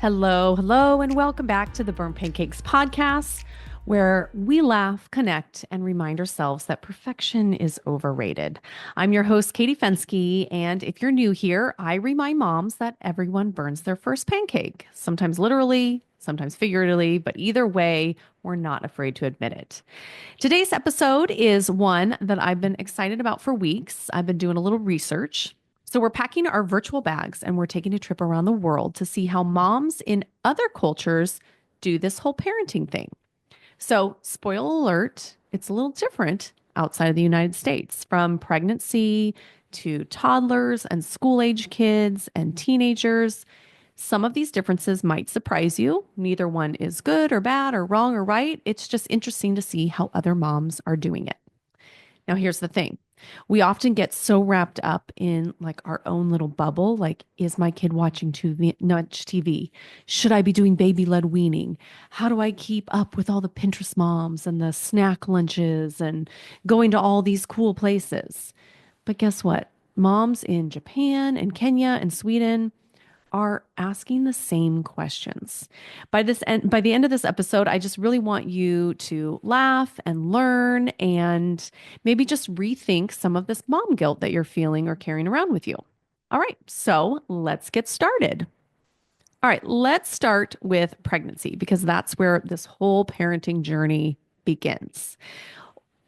Hello, hello, and welcome back to the Burn Pancakes podcast, where we laugh, connect, and remind ourselves that perfection is overrated. I'm your host, Katie Fenske, and if you're new here, I remind moms that everyone burns their first pancake, sometimes literally, sometimes figuratively, but either way, we're not afraid to admit it. Today's episode is one that I've been excited about for weeks. I've been doing a little research. So, we're packing our virtual bags and we're taking a trip around the world to see how moms in other cultures do this whole parenting thing. So, spoiler alert, it's a little different outside of the United States, from pregnancy to toddlers and school age kids and teenagers. Some of these differences might surprise you. Neither one is good or bad or wrong or right. It's just interesting to see how other moms are doing it. Now, here's the thing. We often get so wrapped up in like our own little bubble. Like, is my kid watching too much TV? Should I be doing baby led weaning? How do I keep up with all the Pinterest moms and the snack lunches and going to all these cool places? But guess what? Moms in Japan and Kenya and Sweden are asking the same questions. By the end of this episode, I just really want you to laugh and learn and maybe just rethink some of this mom guilt that you're feeling or carrying around with you. All right, so let's get started. All right, let's start with pregnancy because that's where this whole parenting journey begins.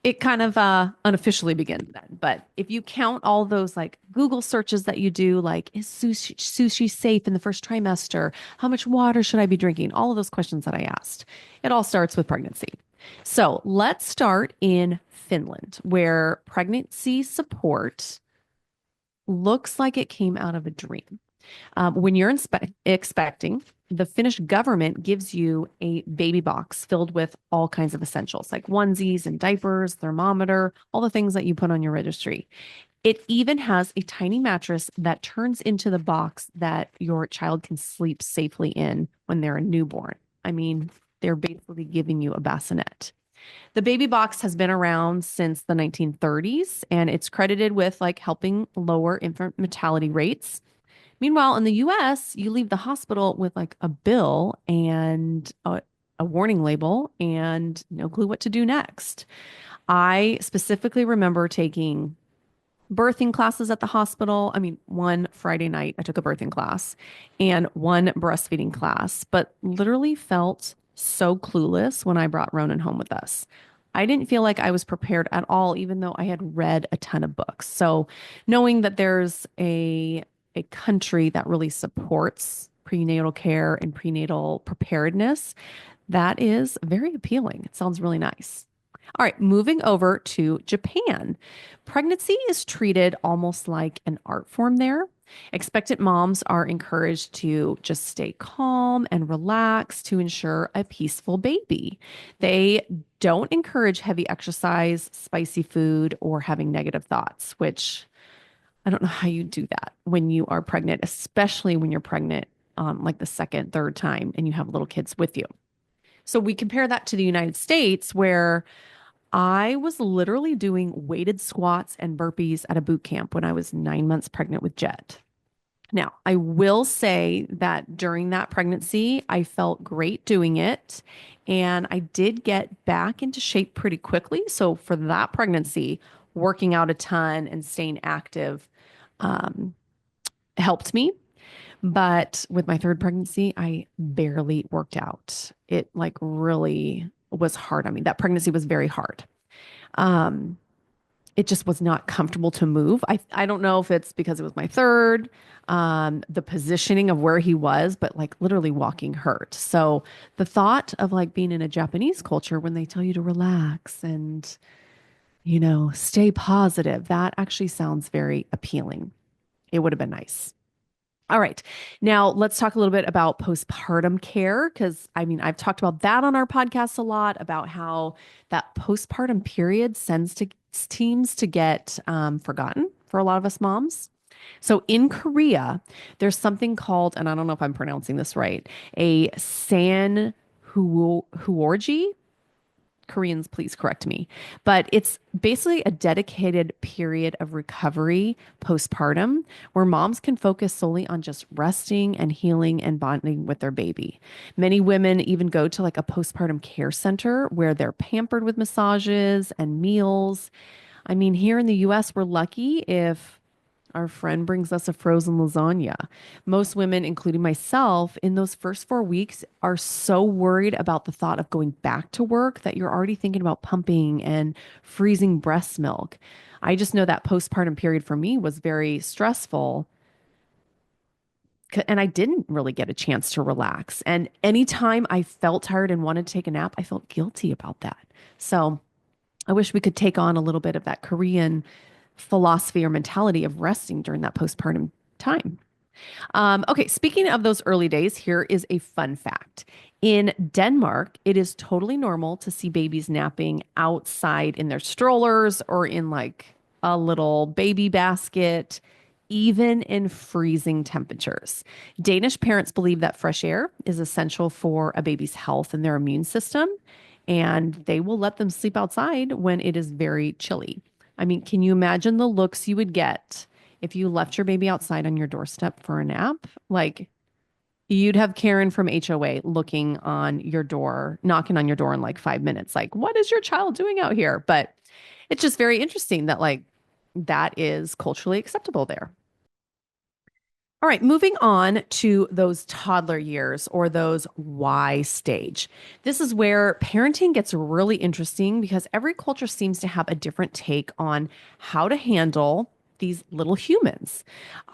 It kind of unofficially begins then. But if you count all those like Google searches that you do, like, is sushi safe in the first trimester? How much water should I be drinking? All of those questions that I asked. It all starts with pregnancy. So let's start in Finland, where pregnancy support looks like it came out of a dream. When you're expecting, the Finnish government gives you a baby box filled with all kinds of essentials like onesies and diapers, thermometer, all the things that you put on your registry. It even has a tiny mattress that turns into the box that your child can sleep safely in when they're a newborn. I mean, they're basically giving you a bassinet. The baby box has been around since the 1930s, and it's credited with like helping lower infant mortality rates. Meanwhile, in the US, you leave the hospital with like a bill and a warning label and no clue what to do next. I specifically remember taking birthing classes at the hospital. I mean, one Friday night, I took a birthing class and one breastfeeding class, but literally felt so clueless when I brought Ronan home with us. I didn't feel like I was prepared at all, even though I had read a ton of books. So knowing that there's a country that really supports prenatal care and prenatal preparedness, that is very appealing. It sounds really nice. All right, moving over to Japan. Pregnancy is treated almost like an art form there. Expectant moms are encouraged to just stay calm and relax to ensure a peaceful baby. They don't encourage heavy exercise, spicy food, or having negative thoughts, which I don't know how you do that when you are pregnant, especially when you're pregnant like the second, third time and you have little kids with you. So we compare that to the United States where I was literally doing weighted squats and burpees at a boot camp when I was 9 months pregnant with Jet. Now, I will say that during that pregnancy, I felt great doing it. And I did get back into shape pretty quickly. So for that pregnancy, working out a ton and staying active um, helped me. But with my third pregnancy, I barely worked out. It like really was hard on me. That pregnancy was very hard. Um, it just was not comfortable to move. I don't know if it's because it was my third, the positioning of where he was, but like literally walking hurt. So the thought of like being in a Japanese culture when they tell you to relax and, stay positive, that actually sounds very appealing. It would have been nice. All right. Now let's talk a little bit about postpartum care because I mean, I've talked about that on our podcast a lot about how that postpartum period seems to get forgotten for a lot of us moms. So in Korea, there's something called, and I don't know if I'm pronouncing this right, a san huorji. Koreans, please correct me. But it's basically a dedicated period of recovery postpartum where moms can focus solely on just resting and healing and bonding with their baby. Many women even go to like a postpartum care center where they're pampered with massages and meals. I mean, here in the US, we're lucky if our friend brings us a frozen lasagna. Most women, including myself, in those first 4 weeks are so worried about the thought of going back to work that you're already thinking about pumping and freezing breast milk. I just know that postpartum period for me was very stressful and I didn't really get a chance to relax. And anytime I felt tired and wanted to take a nap, I felt guilty about that. So I wish we could take on a little bit of that Korean philosophy or mentality of resting during that postpartum time. Okay, speaking of those early days, here is a fun fact. In Denmark, it is totally normal to see babies napping outside in their strollers or in like a little baby basket, even in freezing temperatures. Danish parents believe that fresh air is essential for a baby's health and their immune system, and they will let them sleep outside when it is very chilly. I mean, can you imagine the looks you would get if you left your baby outside on your doorstep for a nap? Like, you'd have Karen from HOA looking on your door, knocking on your door in like 5 minutes. Like, what is your child doing out here? But it's just very interesting that, like, that is culturally acceptable there. All right, moving on to those toddler years or those Y stage. This is where parenting gets really interesting because every culture seems to have a different take on how to handle these little humans.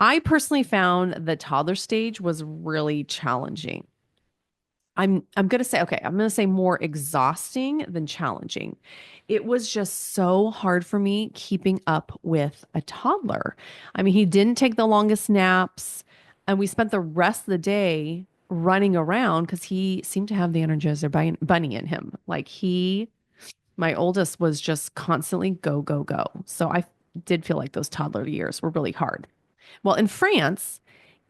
I personally found the toddler stage was really challenging. I'm going to say, okay, I'm going to say more exhausting than challenging. It was just so hard for me keeping up with a toddler. I mean, he didn't take the longest naps, and we spent the rest of the day running around because he seemed to have the Energizer bunny in him. Like my oldest was just constantly go, go, go. So I did feel like those toddler years were really hard. Well, in France,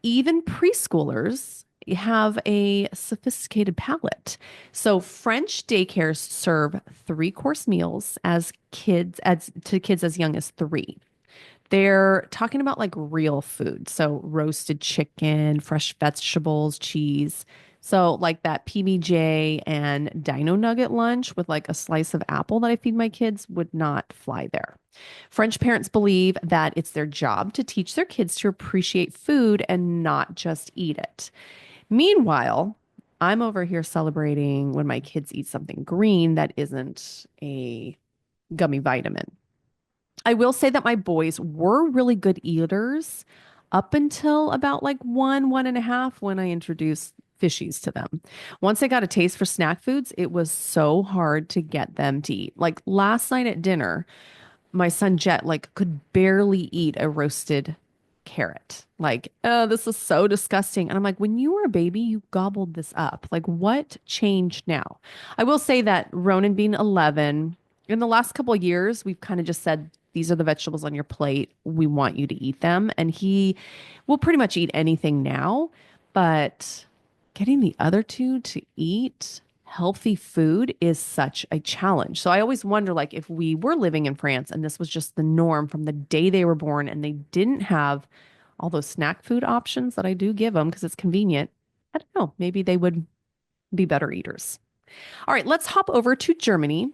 even preschoolers have a sophisticated palate. So French daycares serve three-course meals as to kids as young as 3. They're talking about like real food. So roasted chicken, fresh vegetables, cheese. So like that PBJ and Dino Nugget lunch with like a slice of apple that I feed my kids would not fly there. French parents believe that it's their job to teach their kids to appreciate food and not just eat it. Meanwhile, I'm over here celebrating when my kids eat something green that isn't a gummy vitamin. I will say that my boys were really good eaters up until about like 1.5 when I introduced fishies to them. Once they got a taste for snack foods, it was so hard to get them to eat. Like last night at dinner, my son Jet like could barely eat a roasted carrot. Like, oh, this is so disgusting. And I'm like, when you were a baby, you gobbled this up. Like, what changed now? I will say that Ronan being 11, in the last couple of years, we've kind of just said, these are the vegetables on your plate. We want you to eat them. And he will pretty much eat anything now. But getting the other two to eat healthy food is such a challenge. So I always wonder, like, if we were living in France and this was just the norm from the day they were born and they didn't have all those snack food options that I do give them because it's convenient, I don't know, maybe they would be better eaters. All right, let's hop over to Germany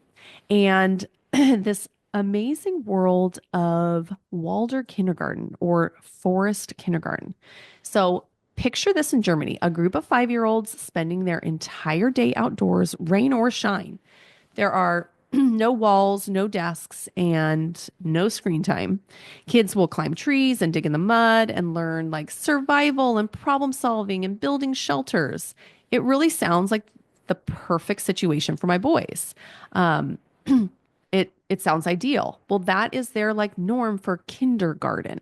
and this amazing world of Walder Kindergarten or Forest Kindergarten. So picture this in Germany, a group of 5-year-olds spending their entire day outdoors, rain or shine. There are no walls, no desks, and no screen time. Kids will climb trees and dig in the mud and learn like survival and problem solving and building shelters. It really sounds like the perfect situation for my boys. Um, it sounds ideal. Well, that is their like norm for kindergarten.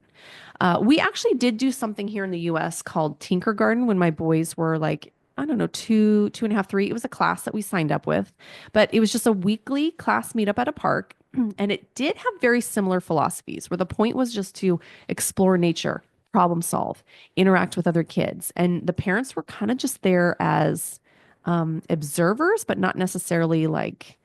We actually did do something here in the US called Tinker Garden when my boys were like, I don't know, 2.5, 3. It was a class that we signed up with, but it was just a weekly class meetup at a park. And it did have very similar philosophies where the point was just to explore nature, problem solve, interact with other kids. And the parents were kind of just there as observers, but not necessarily like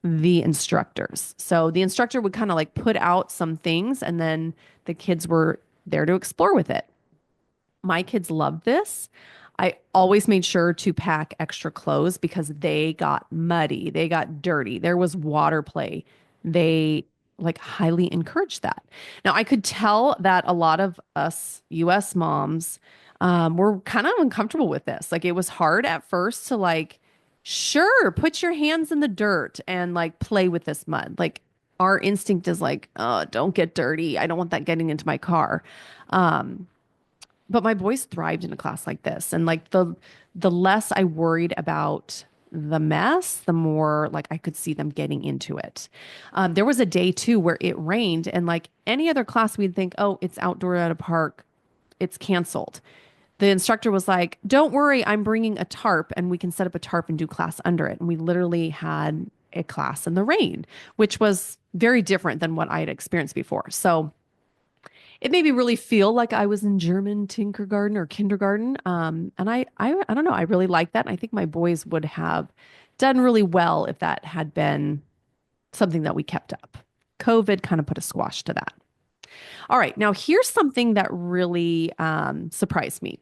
the instructors. So the instructor would kind of like put out some things and then the kids were there to explore with it. My kids loved this. I always made sure to pack extra clothes because they got muddy, they got dirty, there was water play. They like highly encouraged that. Now, I could tell that a lot of us US moms were kind of uncomfortable with this. Like it was hard at first to like, sure, put your hands in the dirt and like play with this mud. Like our instinct is like, oh, don't get dirty. I don't want that getting into my car. Um, but my boys thrived in a class like this. And like the less I worried about the mess, the more like I could see them getting into it. There was a day too where it rained and like any other class, we'd think, oh, it's outdoor at a park. It's canceled. The instructor was like, don't worry, I'm bringing a tarp and we can set up a tarp and do class under it. And we literally had a class in the rain, which was very different than what I had experienced before. So it made me really feel like I was in German Tinkergarten or kindergarten. And I don't know, I really like that. And I think my boys would have done really well if that had been something that we kept up. COVID kind of put a squash to that. All right, now here's something that really surprised me.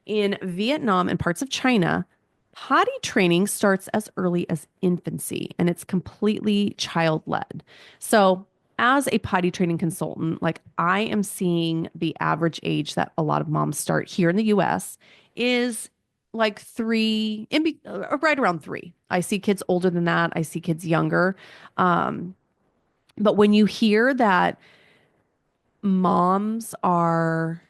In Vietnam and parts of China, potty training starts as early as infancy and it's completely child led. So, as a potty training consultant, like I am seeing the average age that a lot of moms start here in the US is like right around 3. I see kids older than that. I see kids younger. But when you hear that moms are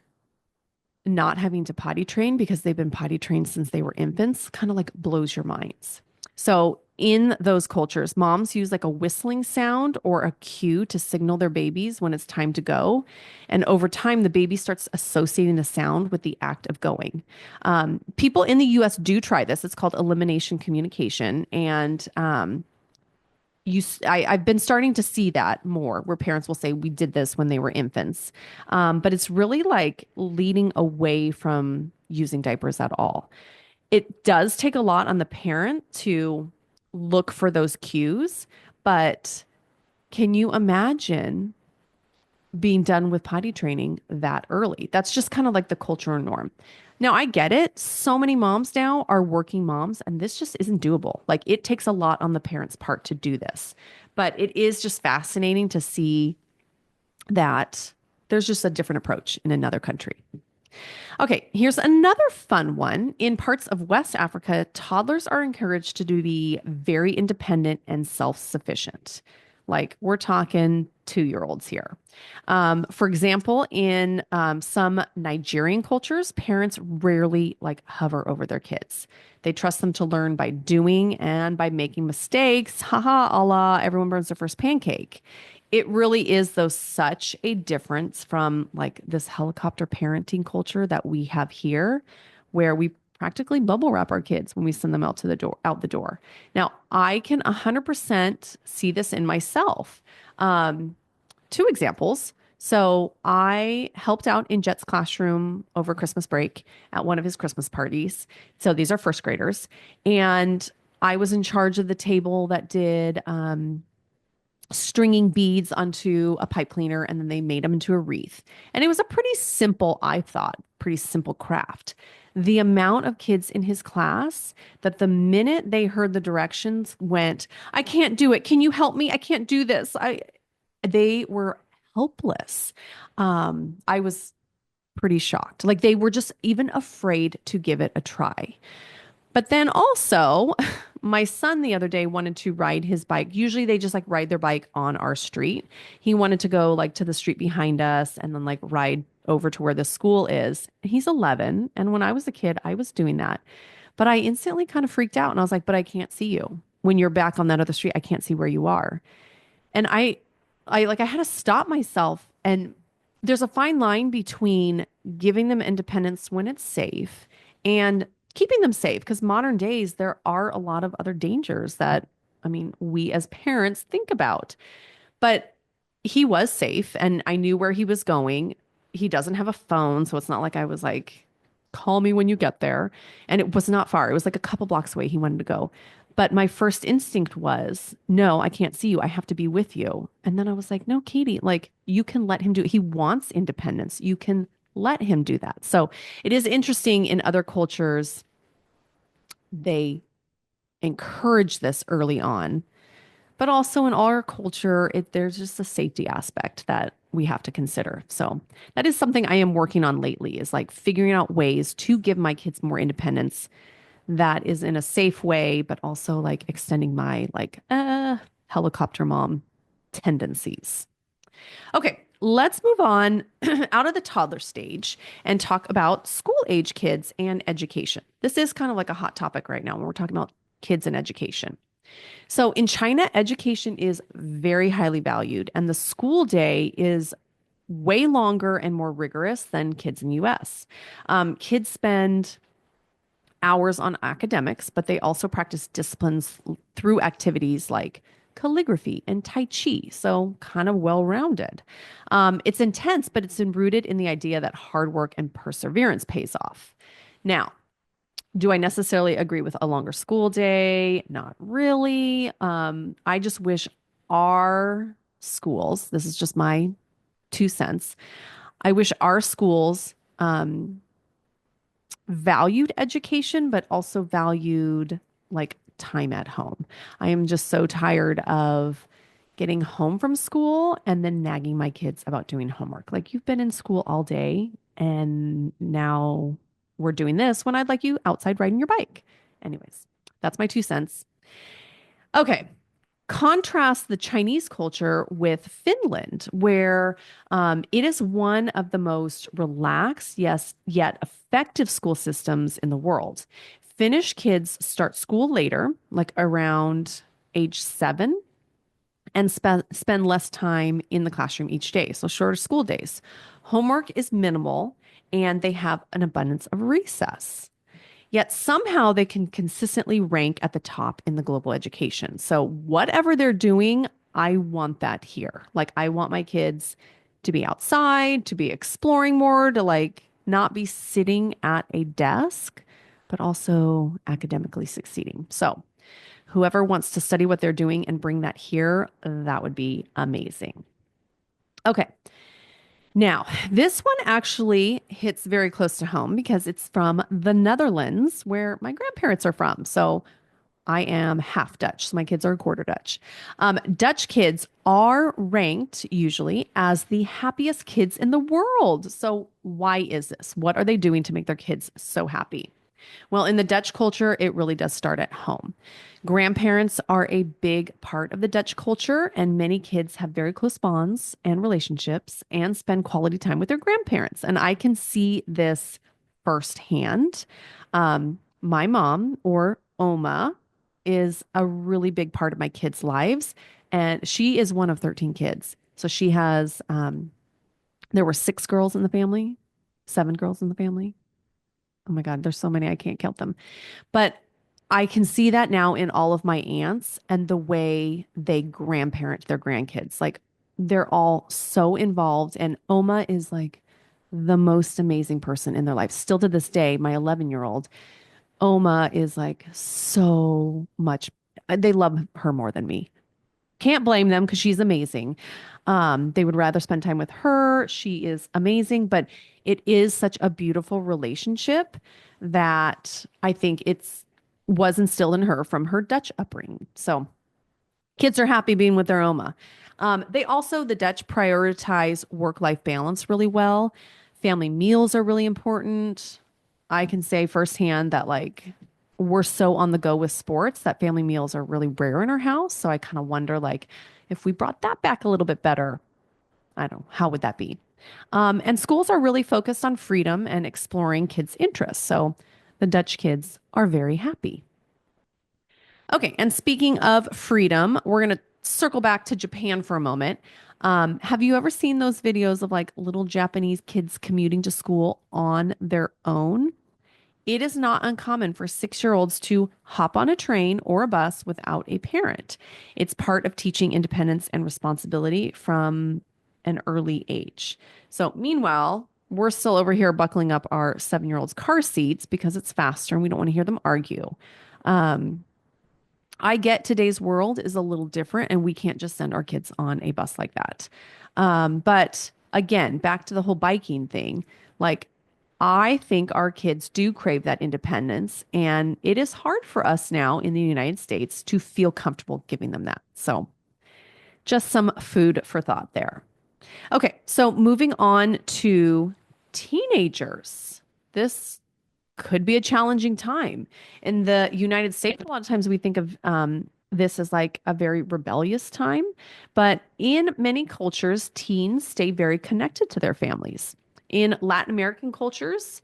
not having to potty train because they've been potty trained since they were infants kind of like blows your minds. So in those cultures, moms use like a whistling sound or a cue to signal their babies when it's time to go. And over time, the baby starts associating the sound with the act of going. People in the US do try this. It's called elimination communication. And I've been starting to see that more where parents will say we did this when they were infants. But it's really like leading away from using diapers at all. It does take a lot on the parent to look for those cues, but can you imagine being done with potty training that early? That's just kind of like the cultural norm. Now, I get it. So many moms now are working moms, and this just isn't doable. Like, it takes a lot on the parent's part to do this. But it is just fascinating to see that there's just a different approach in another country. Okay, here's another fun one. In parts of West Africa, toddlers are encouraged to be very independent and self-sufficient. Like we're talking 2-year-olds here. For example, in some Nigerian cultures, parents rarely like hover over their kids. They trust them to learn by doing and by making mistakes. Haha, a la everyone burns their first pancake. It really is, though, such a difference from like this helicopter parenting culture that we have here, where we practically bubble wrap our kids when we send them out the door. Now, I can 100% see this in myself. 2 examples. So I helped out in Jet's classroom over Christmas break at one of his Christmas parties. So these are first graders. And I was in charge of the table that did stringing beads onto a pipe cleaner and then they made them into a wreath. And it was a pretty simple, I thought, pretty simple craft. The amount of kids in his class that the minute they heard the directions went, I can't do it. Can you help me? I can't do this. They were helpless. I was pretty shocked. Like they were just even afraid to give it a try. But then also, my son the other day wanted to ride his bike. Usually they just like ride their bike on our street. He wanted to go like to the street behind us and then like ride over to where the school is. He's 11. And when I was a kid, I was doing that. But I instantly kind of freaked out and I was like, but I can't see you. When you're back on that other street, I can't see where you are. And I had to stop myself. And there's a fine line between giving them independence when it's safe and keeping them safe, because modern days, there are a lot of other dangers that, I mean, we as parents think about. But he was safe and I knew where he was going. He doesn't have a phone, so it's not like I was like, call me when you get there. And it was not far. It was like a couple blocks away he wanted to go. But my first instinct was, no, I can't see you. I have to be with you. And then I was like, no, Katie, like you can let him do it. He wants independence. You can let him do that. So it is interesting in other cultures, they encourage this early on, but also in our culture, there's just a safety aspect that we have to consider. So that is something I am working on lately is like figuring out ways to give my kids more independence that is in a safe way, but also like extending my like helicopter mom tendencies. Okay, let's move on out of the toddler stage and talk about school age kids and education. This is kind of like a hot topic right now when we're talking about kids and education. So in China, education is very highly valued, and the school day is way longer and more rigorous than kids in the US. Kids spend hours on academics, but they also practice disciplines through activities like calligraphy and Tai Chi. So, kind of well rounded. It's intense, but it's rooted in the idea that hard work and perseverance pays off. Now, do I necessarily agree with a longer school day? Not really. I just wish our schools, this is just my 2 cents, I wish our schools valued education, but also valued like time at home. I am just so tired of getting home from school and then nagging my kids about doing homework. Like, you've been in school all day and now we're doing this when I'd like you outside riding your bike. Anyways, that's my 2 cents. Okay. Contrast the Chinese culture with Finland, where it is one of the most relaxed, yes, yet effective school systems in the world. Finnish kids start school later, like around age 7, and spend less time in the classroom each day, so shorter school days. Homework is minimal, and they have an abundance of recess. Yet somehow they can consistently rank at the top in the global education. So, whatever they're doing, I want that here. Like, I want my kids to be outside, to be exploring more, to like not be sitting at a desk, but also academically succeeding. So, whoever wants to study what they're doing and bring that here, that would be amazing. Okay. Now, this one actually hits very close to home because it's from the Netherlands, where my grandparents are from. So I am half Dutch. So my kids are quarter Dutch. Dutch kids are ranked usually as the happiest kids in the world. So why is this? What are they doing to make their kids so happy? Well, in the Dutch culture, it really does start at home. Grandparents are a big part of the Dutch culture, and many kids have very close bonds and relationships and spend quality time with their grandparents. And I can see this firsthand. My mom, or Oma, is a really big part of my kids' lives, and she is one of 13 kids. So she has, there were 6 girls in the family, 7 girls in the family. Oh my God, there's so many, I can't count them. But I can see that now in all of my aunts and the way they grandparent their grandkids. Like, they're all so involved. And Oma is like the most amazing person in their life. Still to this day, my 11-year-old, Oma is like so much. They love her more than me. Can't blame them because she's amazing. They would rather spend time with her. She is amazing, but it is such a beautiful relationship that I think it's was instilled in her from her Dutch upbringing. So kids are happy being with their Oma. They also, the Dutch prioritize work-life balance really well. Family meals are really important. I can say firsthand that like we're so on the go with sports that family meals are really rare in our house. So I kind of wonder like if we brought that back a little bit better, I don't know, how would that be? And schools are really focused on freedom and exploring kids' interests. So the Dutch kids are very happy. Okay, and speaking of freedom, we're going to circle back to Japan for a moment. Have you ever seen those videos of like little Japanese kids commuting to school on their own? It is not uncommon for 6-year-olds to hop on a train or a bus without a parent. It's part of teaching independence and responsibility from an early age. So, meanwhile, we're still over here buckling up our 7-year-olds' car seats because it's faster and we don't want to hear them argue. Um, I get today's world is a little different and we can't just send our kids on a bus like that. But again, back to the whole biking thing, like I think our kids do crave that independence, and it is hard for us now in the United States to feel comfortable giving them that. So, just some food for thought there. Okay, so moving on to teenagers. This could be a challenging time. In the United States, a lot of times we think of this as like a very rebellious time, but in many cultures, teens stay very connected to their families. In Latin American cultures,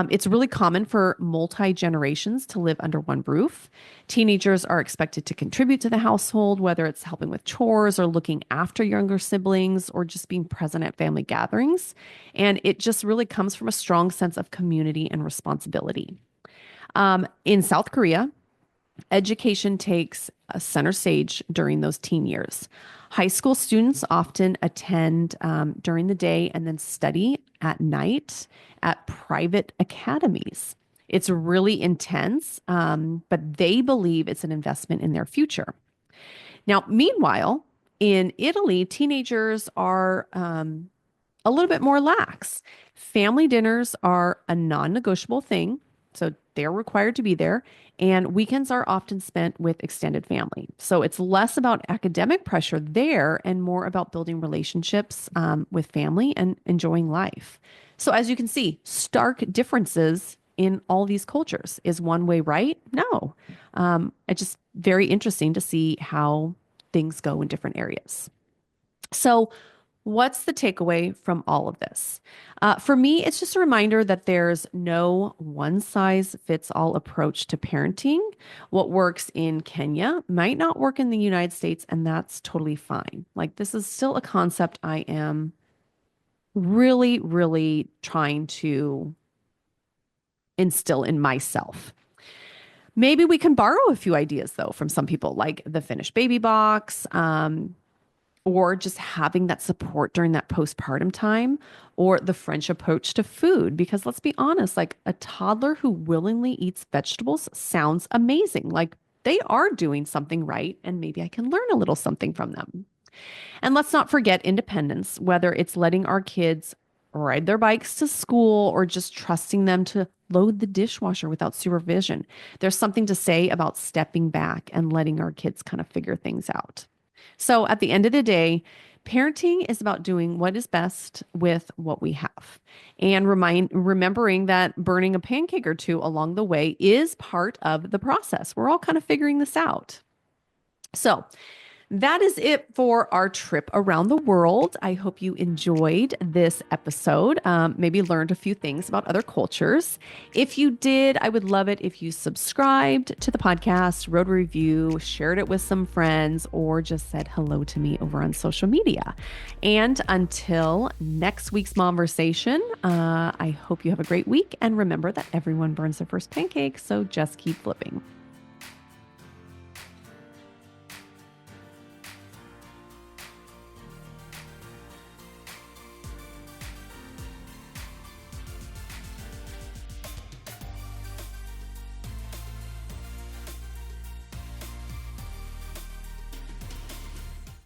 it's really common for multi-generations to live under one roof. Teenagers are expected to contribute to the household, whether it's helping with chores or looking after younger siblings or just being present at family gatherings. And it just really comes from a strong sense of community and responsibility. In South Korea, education takes a center stage during those teen years. High school students often attend during the day and then study at night at private academies. It's really intense, but they believe it's an investment in their future. Now, meanwhile, in Italy, teenagers are a little bit more lax. Family dinners are a non-negotiable thing, so they're required to be there. And weekends are often spent with extended family. So it's less about academic pressure there and more about building relationships with family and enjoying life. So as you can see, stark differences in all these cultures. Is one way right? No. It's just very interesting to see how things go in different areas. So what's the takeaway from all of this? For me, it's just a reminder that there's no one size fits all approach to parenting. What works in Kenya might not work in the United States, and that's totally fine. Like, this is still a concept I am really, really trying to instill in myself. Maybe we can borrow a few ideas, though, from some people, like the Finnish baby box, or just having that support during that postpartum time, or the French approach to food. Because let's be honest, like a toddler who willingly eats vegetables sounds amazing. Like they are doing something right, and maybe I can learn a little something from them. And let's not forget independence, whether it's letting our kids ride their bikes to school or just trusting them to load the dishwasher without supervision. There's something to say about stepping back and letting our kids kind of figure things out. So at the end of the day, parenting is about doing what is best with what we have, and remembering that burning a pancake or two along the way is part of the process. We're all kind of figuring this out. So that is it for our trip around the world. I hope you enjoyed this episode, maybe learned a few things about other cultures. If you did, I would love it if you subscribed to the podcast, wrote a review, shared it with some friends, or just said hello to me over on social media. And until next week's Momversation, I hope you have a great week. And remember that everyone burns their first pancake, so just keep flipping.